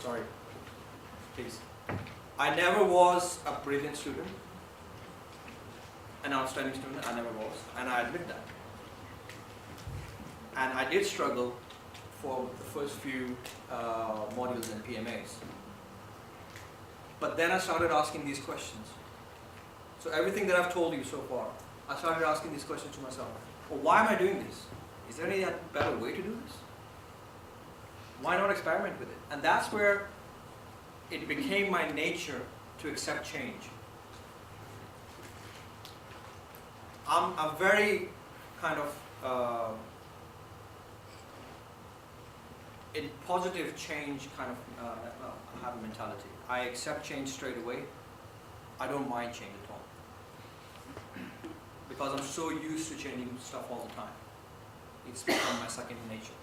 sorry. Please. I never was a brilliant student, an outstanding student, I never was, and I admit that. And I did struggle for the first few modules in PMAs. But then I started asking these questions. So everything that I've told you so far, I started asking these questions to myself. Well, why am I doing this? Is there any better way to do this? Why not experiment with it? And that's where it became my nature to accept change. I'm a very kind of in positive change kind of have a mentality. I accept change straight away. I don't mind change at all. Because I'm so used to changing stuff all the time. It's become my second nature.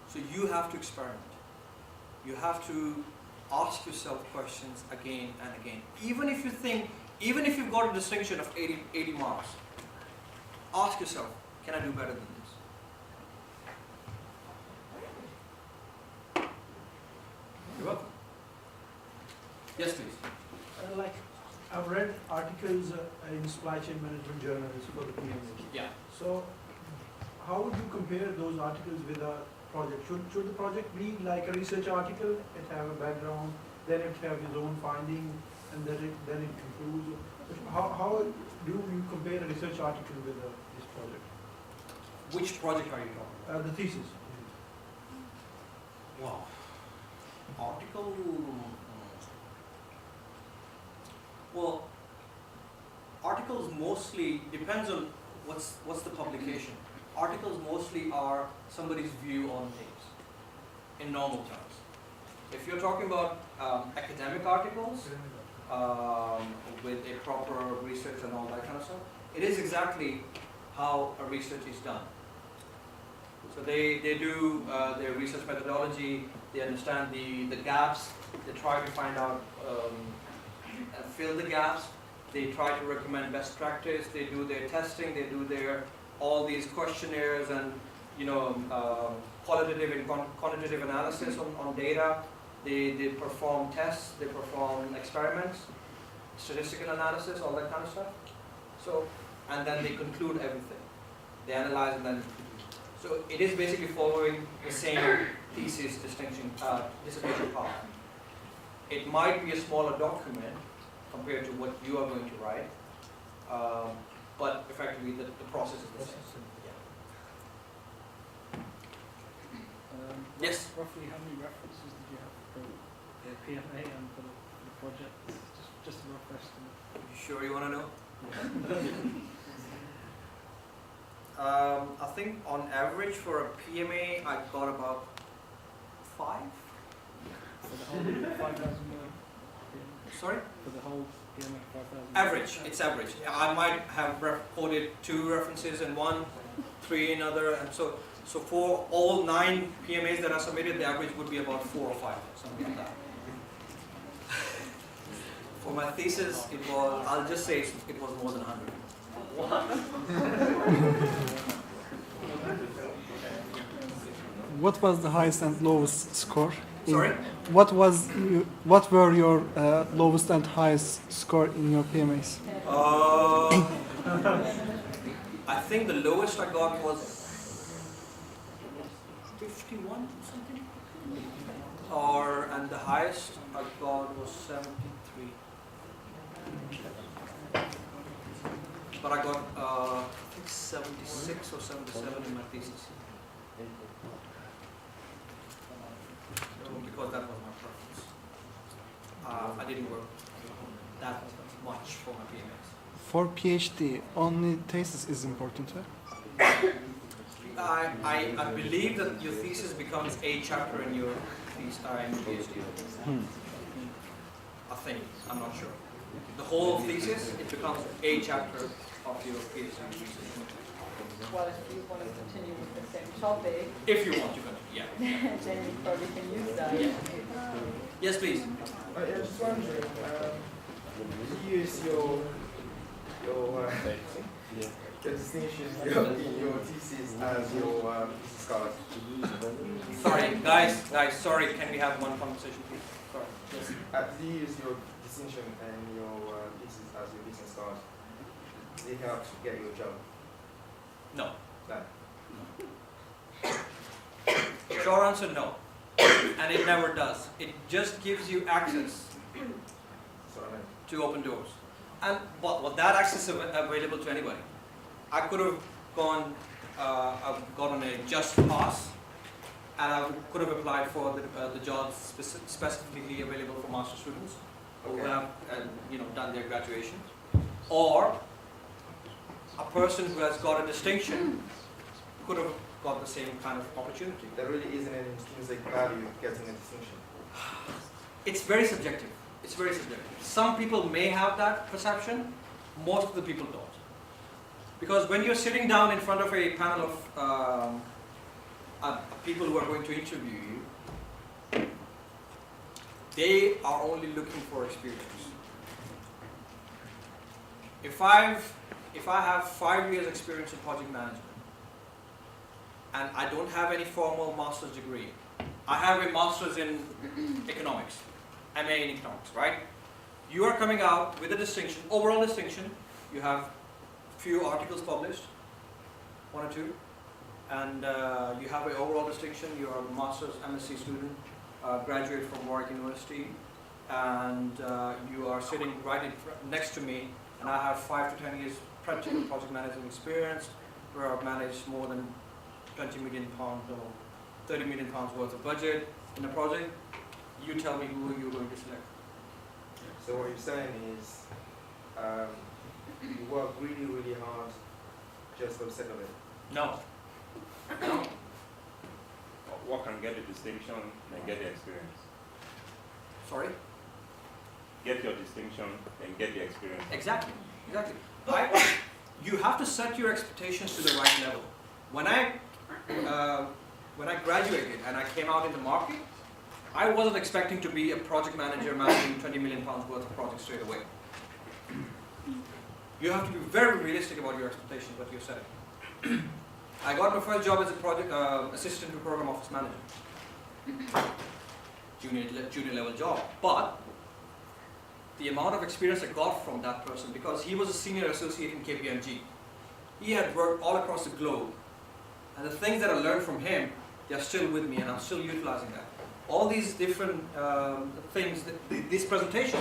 So you have to experiment. You have to ask yourself questions again and again. Even if you've got a distinction of 80 marks, ask yourself, can I do better than this? You're welcome. Yes, please. Like, I've read articles in supply chain management journals for the PMA. Yeah. So, how would you compare those articles with a project? Should the project be like a research article? It have a background, then it have its own finding, and then it concludes. How do you compare a research article with this project? Which project are you talking about? The thesis. Wow. Article. Well, articles mostly depends on what's the publication. Articles mostly are somebody's view on things in normal terms. If you're talking about academic articles with a proper research and all that kind of stuff, it is exactly how a research is done. So they do their research methodology, they understand the gaps, they try to find out and fill the gaps, they try to recommend best practice, they do their testing, they do their all these questionnaires and qualitative and quantitative analysis on data, they perform tests, they perform experiments, statistical analysis, all that kind of stuff. So, and then they conclude everything. They analyze and then conclude. So it is basically following the same thesis dissertation path. It might be a smaller document compared to what you are going to write, but effectively the process is the same. Yes? Roughly how many references did you have for the PMA and for the project? Just a rough estimate. You sure you want to know? I think on average for a PMA I got about 5. For the whole 5,000 Sorry? For the whole PMA 5,000? Average, it's average. I might have quoted 2 references in one, 3 in other, and so for all 9 PMAs that are submitted, the average would be about 4 or 5, something like that. For my thesis, it was, I'll just say it was more than 100. What was the highest and lowest score? Sorry? What were your lowest and highest score in your PMAs? I think the lowest I got was 51 something, and the highest I got was 73. But I got I think 76 or 77 in my thesis. Because that was my preference. I didn't work that much for my PMAs. For PhD, only thesis is important, I believe that your thesis becomes a chapter in your PhD. I think, I'm not sure. The whole thesis, it becomes a chapter of your PhD. Well, if you want to continue with the same topic, If you want to continue, yeah. then you probably can use that. Yeah. Yes, please. I was just wondering, you use your the distinction in your thesis as your thesis card. Sorry, guys, sorry, can we have one conversation, please? Sorry. Yes. Did you use your distinction and your thesis as your business card? Did it help to get your job? No. No. Short answer, no. And it never does. It just gives you access So I mean, to open doors. And but that access is available to anybody. I could have gone, I've gotten a just pass, and I could have applied for the jobs specifically available for master students who Okay. have done their graduation, or a person who has got a distinction could have got the same kind of opportunity. there really isn't an intrinsic value of getting a distinction. It's very subjective. It's very subjective. Some people may have that perception, most of the people don't. Because when you're sitting down in front of a panel of people who are going to interview you, they are only looking for experience. If I have 5 years experience in project management, and I don't have any formal master's degree, I have a master's in economics, MA in economics, right? You are coming out with a distinction, overall distinction. You have few articles published, 1 or 2, and you have an overall distinction. You are a master's MSc student, graduate from Warwick University, and you are sitting right next to me, and I have 5 to 10 years practical project management experience, where I've managed more than £20 million or £30 million worth of budget in a project. You tell me who you're going to select. So what you're saying is, you work really, really hard just for the sake of it. No. Work and get the distinction and get the experience. Sorry? Get your distinction and get the experience. Exactly. You have to set your expectations to the right level. When I graduated and I came out in the market, I wasn't expecting to be a project manager managing £20 million worth of projects straight away. You have to be very realistic about your expectations, what you're setting. I got my first job as a project assistant to program office manager. Junior level job. But the amount of experience I got from that person, because he was a senior associate in KPMG. He had worked all across the globe. And the things that I learned from him, they're still with me, and I'm still utilizing that. All these different things, this presentation,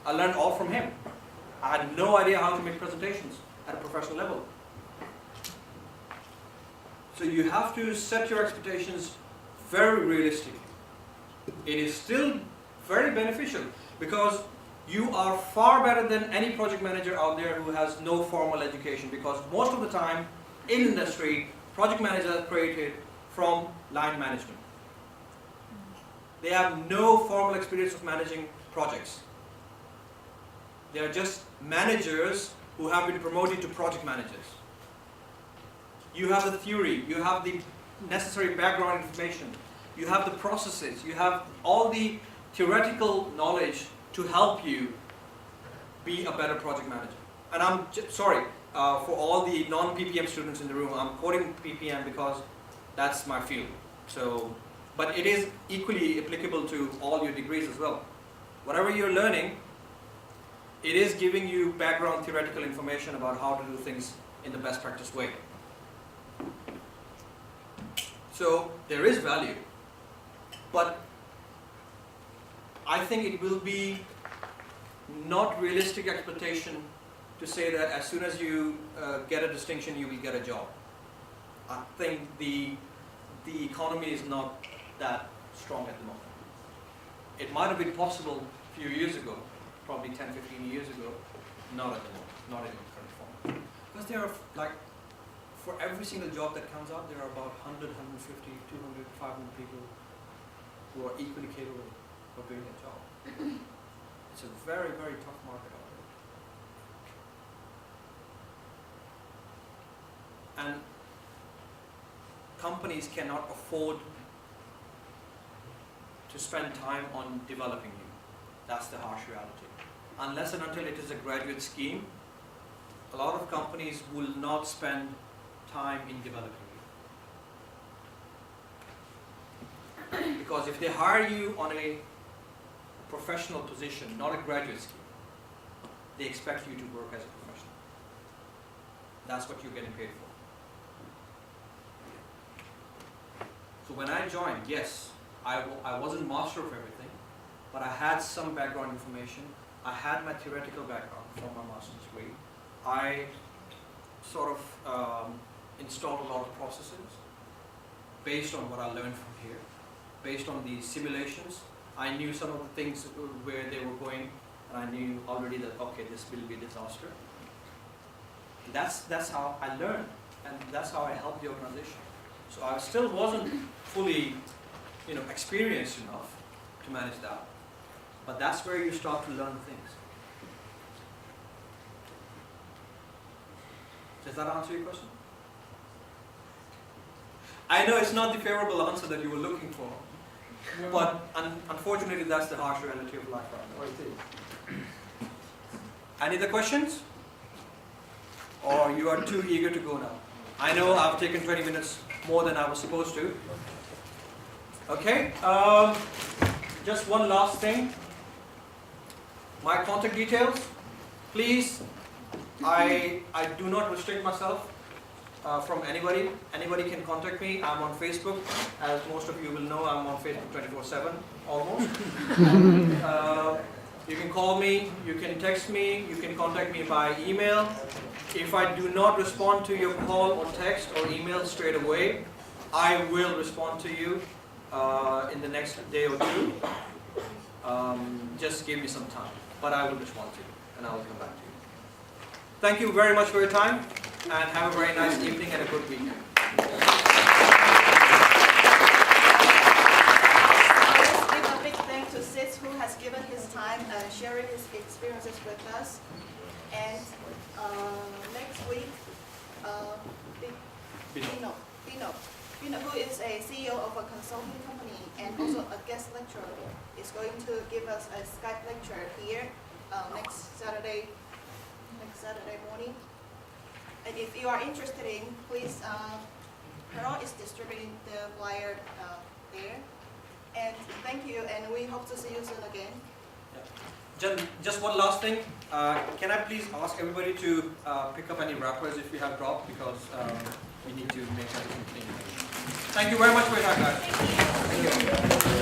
I learned all from him. I had no idea how to make presentations at a professional level. So you have to set your expectations very realistically. It is still very beneficial because you are far better than any project manager out there who has no formal education, because most of the time in industry, project managers are created from line management. They have no formal experience of managing projects. They are just managers who have been promoted to project managers. You have the theory, you have the necessary background information, you have the processes, you have all the theoretical knowledge to help you be a better project manager. And I'm sorry for all the non-PPM students in the room, I'm quoting PPM because that's my field. So, but it is equally applicable to all your degrees as well. Whatever you're learning, it is giving you background theoretical information about how to do things in the best practice way. So there is value, but I think it will be not realistic expectation to say that as soon as you get a distinction, you will get a job. I think the economy is not that strong at the moment. It might have been possible a few years ago, probably 10, 15 years ago, not at the moment, not in the current form. Because there are, like, for every single job that comes out, there are about 100, 150, 200, 500 people who are equally capable of doing that job. It's a very, very tough market out there. And companies cannot afford to spend time on developing you. That's the harsh reality. Unless and until it is a graduate scheme, a lot of companies will not spend time in developing you. Because if they hire you on a professional position, not a graduate scheme, they expect you to work as a professional. That's what you're getting paid for. So when I joined, yes, I wasn't master of everything, but I had some background information. I had my theoretical background from my master's degree. I sort of installed a lot of processes based on what I learned from here, based on the simulations. I knew some of the things where they were going, and I knew already that, okay, this will be a disaster. That's how I learned, and that's how I helped the organization. So I still wasn't fully, experienced enough to manage that. But that's where you start to learn things. Does that answer your question? I know it's not the favorable answer that you were looking for, but unfortunately that's the harsh reality of life right now. Any other questions? Or you are too eager to go now? I know I've taken 20 minutes more than I was supposed to. Okay, just one last thing. My contact details, please. I do not restrict myself from anybody. Anybody can contact me. I'm on Facebook. As most of you will know, I'm on Facebook 24/7, almost. You can call me, you can text me, you can contact me by email. If I do not respond to your call or text or email straight away, I will respond to you in the next day or two. Just give me some time, but I will respond to you and I will come back to you. Thank you very much for your time, and have a very nice evening and a good weekend. Let's give a big thank to Sid, who has given his time and sharing his experiences with us. And next week, Bino, who is a CEO of a consulting company and also a guest lecturer, is going to give us a Skype lecture here next Saturday morning. And if you are interested in, please, Carol is distributing the flyer there. And thank you, and we hope to see you soon again. Just one last thing. Can I please ask everybody to pick up any wrappers if you have dropped, because we need to make everything clean. Thank you very much for your time, guys. Thank you.